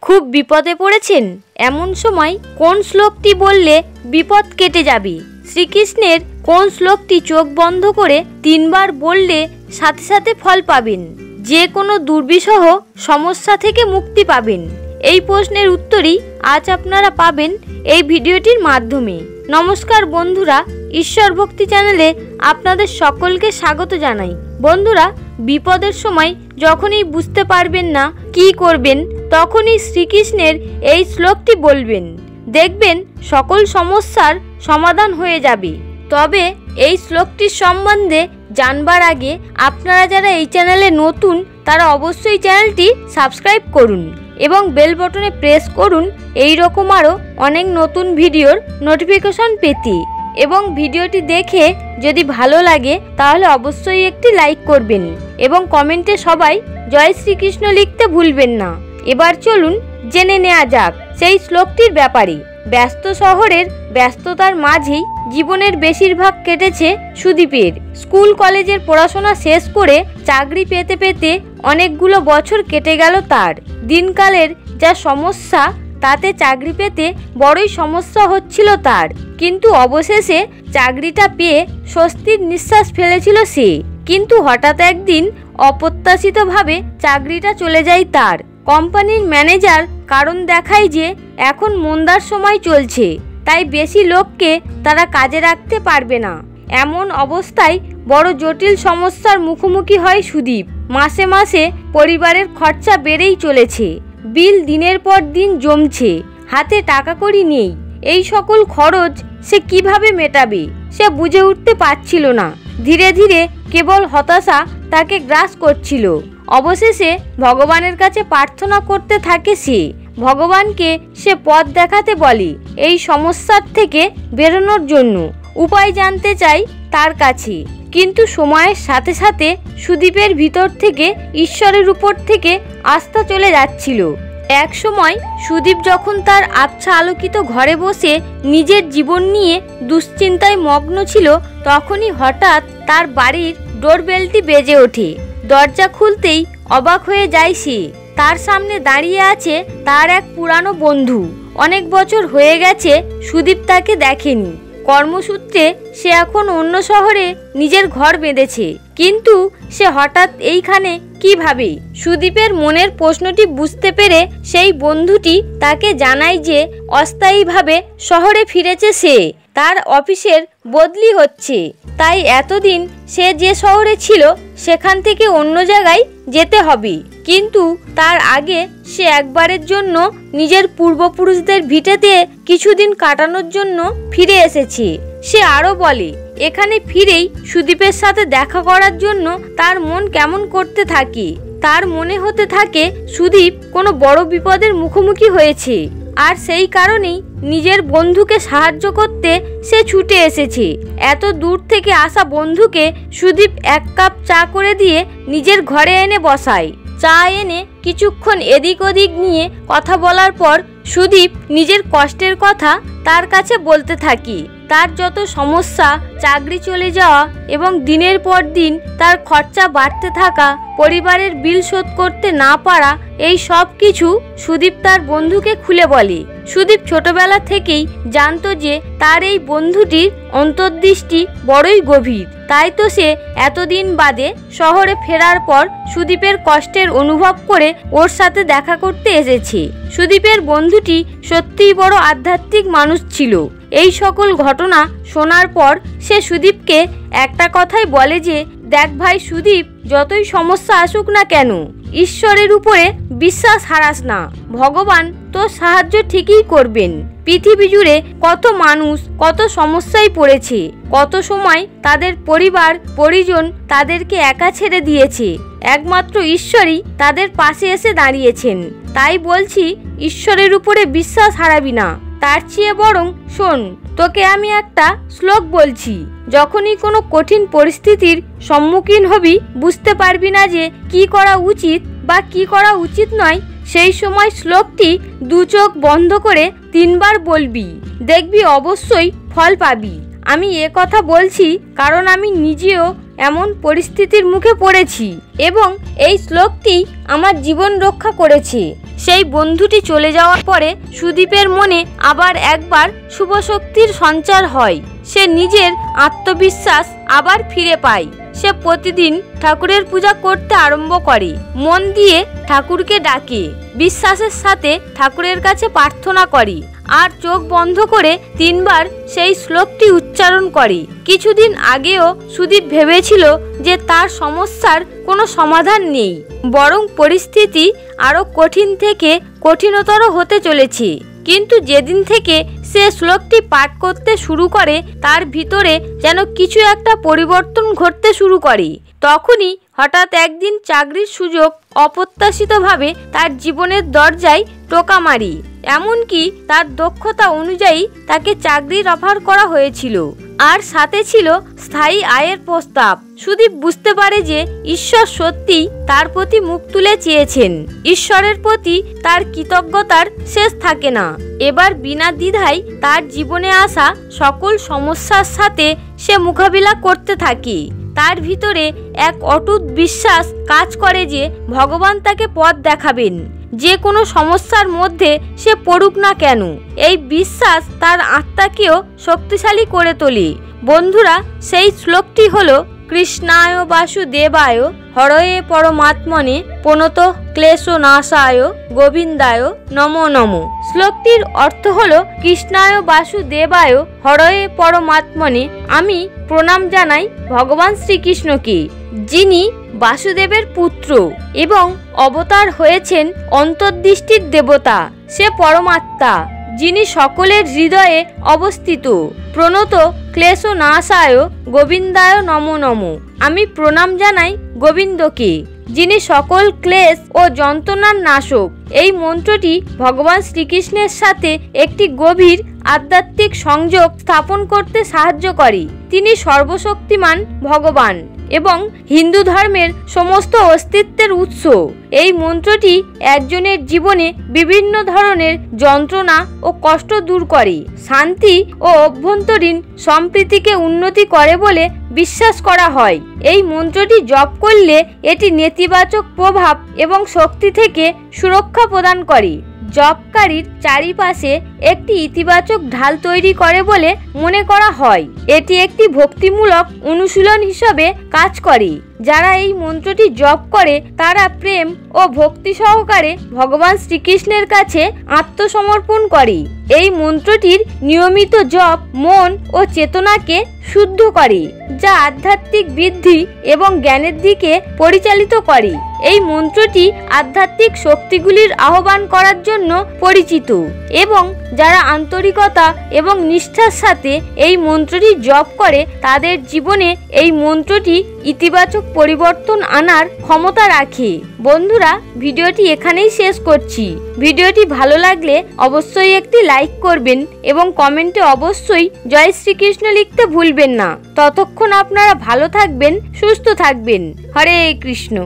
খুব বিপদে পড়েছেন? এমন সময় কোন শ্লোকটি বললে বিপদ কেটে যাবে? শ্রীকৃষ্ণের কোন শ্লোকটি চোখ বন্ধ করে 3 বার বললে সাথে সাথে ফল পাবেন, যে কোনো দুর্বিষহ সমস্যা থেকে মুক্তি পাবেন? এই প্রশ্নের উত্তরই আজ আপনারা পাবেন এই ভিডিওটির মাধ্যমে। নমস্কার বন্ধুরা, ঈশ্বর ভক্তি চ্যানেলে আপনাদের সকলকে স্বাগত জানাই। বন্ধুরা, বিপদের সময় যখনই বুঝতে পারবেন না কি করবেন, তখনই শ্রীকৃষ্ণের এই শ্লোকটি বলবেন, দেখবেন সকল সমস্যার সমাধান হয়ে যাবে। তবে এই শ্লোকটির সম্বন্ধে জানবার আগে আপনারা যারা এই চ্যানেলে নতুন, তারা অবশ্যই চ্যানেলটি সাবস্ক্রাইব করুন এবং বেল বটনে প্রেস করুন এই রকম আরও অনেক নতুন ভিডিওর নোটিফিকেশন পেতে। এবং ভিডিওটি দেখে যদি ভালো লাগে তাহলে অবশ্যই একটি লাইক করবেন এবং কমেন্টে সবাই জয় শ্রীকৃষ্ণ লিখতে ভুলবেন না। এবার চলুন জেনে নেওয়া যাক সেই শ্লোকটির ব্যাপারে। ব্যস্ত শহরের ব্যস্ততার মাঝেই জীবনের বেশিরভাগ কেটেছে সুদীপের। স্কুল কলেজের পড়াশোনা শেষ করে চাকরি পেতে পেতে অনেকগুলো বছর কেটে গেল তার। দিনকালের যা সমস্যা, তাতে চাকরি পেতে বড়ই সমস্যা হচ্ছিল তার। কিন্তু অবশেষে চাকরিটা পেয়ে স্বস্তির নিঃশ্বাস ফেলেছিল সে। কিন্তু হঠাৎ একদিন অপ্রত্যাশিতভাবে চাকরিটা চলে যায় তার। কোম্পানির ম্যানেজার কারণ দেখায় যে এখন মন্দার সময় চলছে, তাই বেশি লোককে তারা কাজে রাখতে পারবে না। এমন অবস্থায় বড় জটিল সমস্যার মুখোমুখি হয় সুদীপ। মাসে মাসে পরিবারের খরচা বেড়েই চলেছে, বিল দিনের পর দিন জমছে, হাতে টাকা কড়ি নেই। এই সকল খরচ সে কিভাবে মেটাবে সে বুঝে উঠতে পারছিল না। ধীরে ধীরে কেবল হতাশা তাকে গ্রাস করছিল। অবশেষে ভগবানের কাছে প্রার্থনা করতে থাকে সে। ভগবানকে সে পথ দেখাতে বলে, এই সমস্যার থেকে বেরোনোর জন্য উপায় জানতে চাই তার কাছে। কিন্তু সময়ের সাথে সাথে সুদীপের ভিতর থেকে ঈশ্বরের উপর থেকে আস্থা চলে যাচ্ছিল। এক সময় সুদীপ যখন তার আবছা আলোকিত ঘরে বসে নিজের জীবন নিয়ে দুশ্চিন্তায় মগ্ন ছিল, তখনই হঠাৎ তার বাড়ির ডোরবেলটি বেজে ওঠে। দরজা খুলতেই অবাক হয়ে যায় সে। তার সামনে দাঁড়িয়ে আছে তার এক পুরানো বন্ধু। অনেক বছর হয়ে গেছে সুদীপ তাকে দেখেনি। কর্মসূত্রে সে এখন অন্য শহরে নিজের ঘর বেঁধেছে। কিন্তু সে হঠাৎ এইখানে কিভাবে? সুদীপের মনের প্রশ্নটি বুঝতে পেরে সেই বন্ধুটি তাকে জানায় যে অস্থায়ীভাবে শহরে ফিরেছে সে। তার অফিসের বদলি হচ্ছে, তাই এতদিন সে যে শহরে ছিল সেখান থেকে অন্য জায়গায় যেতে হবে। কিন্তু তার আগে সে একবারের জন্য নিজের পূর্বপুরুষদের ভিটেতে কিছুদিন কাটানোর জন্য ফিরে এসেছে। সে আরও বলে, এখানে ফিরেই সুদীপের সাথে দেখা করার জন্য তার মন কেমন করতে থাকে। তার মনে হতে থাকে সুদীপ কোনো বড় বিপদের মুখোমুখি হয়েছে, আর সেই কারণেই নিজের বন্ধুকে সাহায্য করতে সে ছুটে এসেছে। এত দূর থেকে আসা বন্ধুকে সুদীপ 1 কাপ চা করে দিয়ে নিজের ঘরে এনে বসায়। চা এনে কিছুক্ষণ এদিক ওদিক নিয়ে কথা বলার পর সুদীপ নিজের কষ্টের কথা তার কাছে বলতে থাকে। তার যত সমস্যা, চাকরি চলে যাওয়া এবং দিনের পর দিন তার খরচা বাড়তে থাকা, পরিবারের বিল শোধ করতে না পারা, এই সব কিছু সুদীপ তার বন্ধুকে খুলে বলে। সুদীপ ছোটবেলা থেকেই জানতো যে তার এই বন্ধুটির অন্তর্দৃষ্টি বড়ই গভীর। তাই তো সে এতদিন বাদে শহরে ফেরার পর সুদীপের কষ্টের অনুভব করে ওর সাথে দেখা করতে এসেছে। সুদীপের বন্ধুটি সত্যিই বড় আধ্যাত্মিক মানুষ ছিল। এই সকল ঘটনা শোনার পর সে সুদীপকে একটা কথাই বলে যে, দেখ ভাই সুদীপ, যতই সমস্যা আসুক না কেন, ঈশ্বরের উপরে বিশ্বাস হারাস না। ভগবান তোর সাহায্য ঠিকই করবেন। পৃথিবী জুড়ে কত মানুষ কত সমস্যায় পড়েছে, কত সময় তাদের পরিবার পরিজন তাদেরকে একা ছেড়ে দিয়েছে, একমাত্র ঈশ্বরই তাদের পাশে এসে দাঁড়িয়েছেন। তাই বলছি, ঈশ্বরের উপরে বিশ্বাস হারাবি না। তার চেয়ে বরং শোন, তোকে আমি একটা শ্লোক বলছি। যখনই কোনো কঠিন পরিস্থিতির সম্মুখীন হবি, বুঝতে পারবি না যে কি করা উচিত বা কি করা উচিত নয়, সেই সময় শ্লোকটি 2 চোখ বন্ধ করে 3 বার বলবি, দেখবি অবশ্যই ফল পাবি। আমি এ কথা বলছি কারণ আমি নিজেও এমন পরিস্থিতির মুখে পড়েছি এবং এই শ্লোকটি আমার জীবন রক্ষা করেছে। সেই বন্ধুটি চলে যাওয়ার পরে সুদীপের মনে আবার একবার শুভ শক্তির সঞ্চার হয়। সে নিজের আত্মবিশ্বাস আবার ফিরে পায়। সে প্রতিদিন ঠাকুরের পূজা করতে আরম্ভ করে, মন দিয়ে ঠাকুরকে ডাকে, বিশ্বাসের সাথে ঠাকুরের কাছে প্রার্থনা করে আর চোখ বন্ধ করে 3 বার সেই শ্লোকটি উচ্চারণ করে। কিছুদিন আগেও সুদীপ ভেবেছিল যে তার সমস্যার কোনো সমাধান নেই, বরং পরিস্থিতি আরো কঠিন থেকে কঠিনতর হতে চলেছে। কিন্তু যেদিন থেকে সে শ্লোকটি পাঠ করতে শুরু করে তার ভিতরে যেন কিছু একটা পরিবর্তন ঘটতে শুরু করে। তখনই হঠাৎ একদিন চাকরির সুযোগ অপ্রত্যাশিতভাবে তার জীবনের দরজায় টোকা মারি। এমনকি তার দক্ষতা অনুযায়ী তাকে চাকরির অফার করা হয়েছিল, আর সাথে ছিল স্থায়ী আয়ের প্রস্তাব। সুদীপ বুঝতে পারে যে ঈশ্বর সত্যিই তার প্রতি মুখ তুলে চেয়েছেন। ঈশ্বরের প্রতি তার কৃতজ্ঞতার শেষ থাকে না। এবার বিনা দ্বিধায় তার জীবনে আসা সকল সমস্যার সাথে সে মোকাবিলা করতে থাকে। তার ভিতরে এক অটুট বিশ্বাস কাজ করে যে ভগবান তাকে পথ দেখাবেন, যে কোনো সমস্যার মধ্যে সে পড়ুক না কেন। এই বিশ্বাস তার আত্মাকেও শক্তিশালী করে তোলে। বন্ধুরা, সেই শ্লোকটি হলো কৃষ্ণায় বাসুদেবায় হরয়ে পরমাত্মনে প্রণত ক্লেশনাশায় গোবিন্দায় নমো নমো। শ্লোকটির অর্থ হলো কৃষ্ণায় বাসুদেবায় হরয়ে পরমাত্মনে, আমি প্রণাম জানাই ভগবান শ্রীকৃষ্ণকে, যিনি বাসুদেবের পুত্র এবং অবতার হয়েছেন অন্তর্দৃষ্টির দেবতা। সে পরমাত্মা, যিনি সকলের হৃদয়ে অবস্থিত। প্রণত ক্লেশনাশায় গোবিন্দায় নমো নমো, আমি প্রণাম জানাই গোবিন্দকে, যিনি সকল ক্লেশ ও যন্ত্রণার নাশক। এই মন্ত্রটি ভগবান শ্রীকৃষ্ণের সাথে একটি গভীর আধ্যাত্মিক সংযোগ স্থাপন করতে সাহায্য করে। তিনি সর্বশক্তিমান ভগবান এবং হিন্দু ধর্মের সমস্ত অস্তিত্বের উৎস। এই মন্ত্রটি একজনের জীবনে বিভিন্ন ধরনের যন্ত্রণা ও কষ্ট দূর করে, শান্তি ও অভ্যন্তরীণ সম্প্রীতিকে উন্নতি করে বলে বিশ্বাস করা হয়। এই মন্ত্রটি জপ করলে এটি নেতিবাচক প্রভাব এবং শক্তি থেকে সুরক্ষা প্রদান করে। জপকারীর চারিপাশে একটি ইতিবাচক ঢাল তৈরি করে বলে মনে করা হয়। এটি একটি ভক্তিমূলক অনুশীলন হিসাবে কাজ করে। যারা এই মন্ত্রটি জপ করে তারা প্রেম ও ভক্তি সহকারে ভগবান শ্রীকৃষ্ণের কাছে আত্মসমর্পণ করে। এই মন্ত্রটির নিয়মিত জপ মন ও চেতনাকে শুদ্ধ করে, যা আধ্যাত্মিক বৃদ্ধি এবং জ্ঞানের দিকে পরিচালিত করে। এই মন্ত্রটি আধ্যাত্মিক শক্তিগুলির আহ্বান করার জন্য পরিচিত এবং যারা আন্তরিকতা এবং নিষ্ঠার সাথে এই মন্ত্রটি জপ করে তাদের জীবনে এই মন্ত্রটি ইতিবাচক পরিবর্তন আনার ক্ষমতা রাখে। বন্ধুরা, ভিডিওটি এখানেই শেষ করছি। ভিডিওটি ভালো লাগলে অবশ্যই একটি লাইক করবেন এবং কমেন্টে অবশ্যই জয় শ্রীকৃষ্ণ লিখতে ভুলবেন না। ততক্ষণ আপনারা ভালো থাকবেন, সুস্থ থাকবেন। হরে কৃষ্ণ।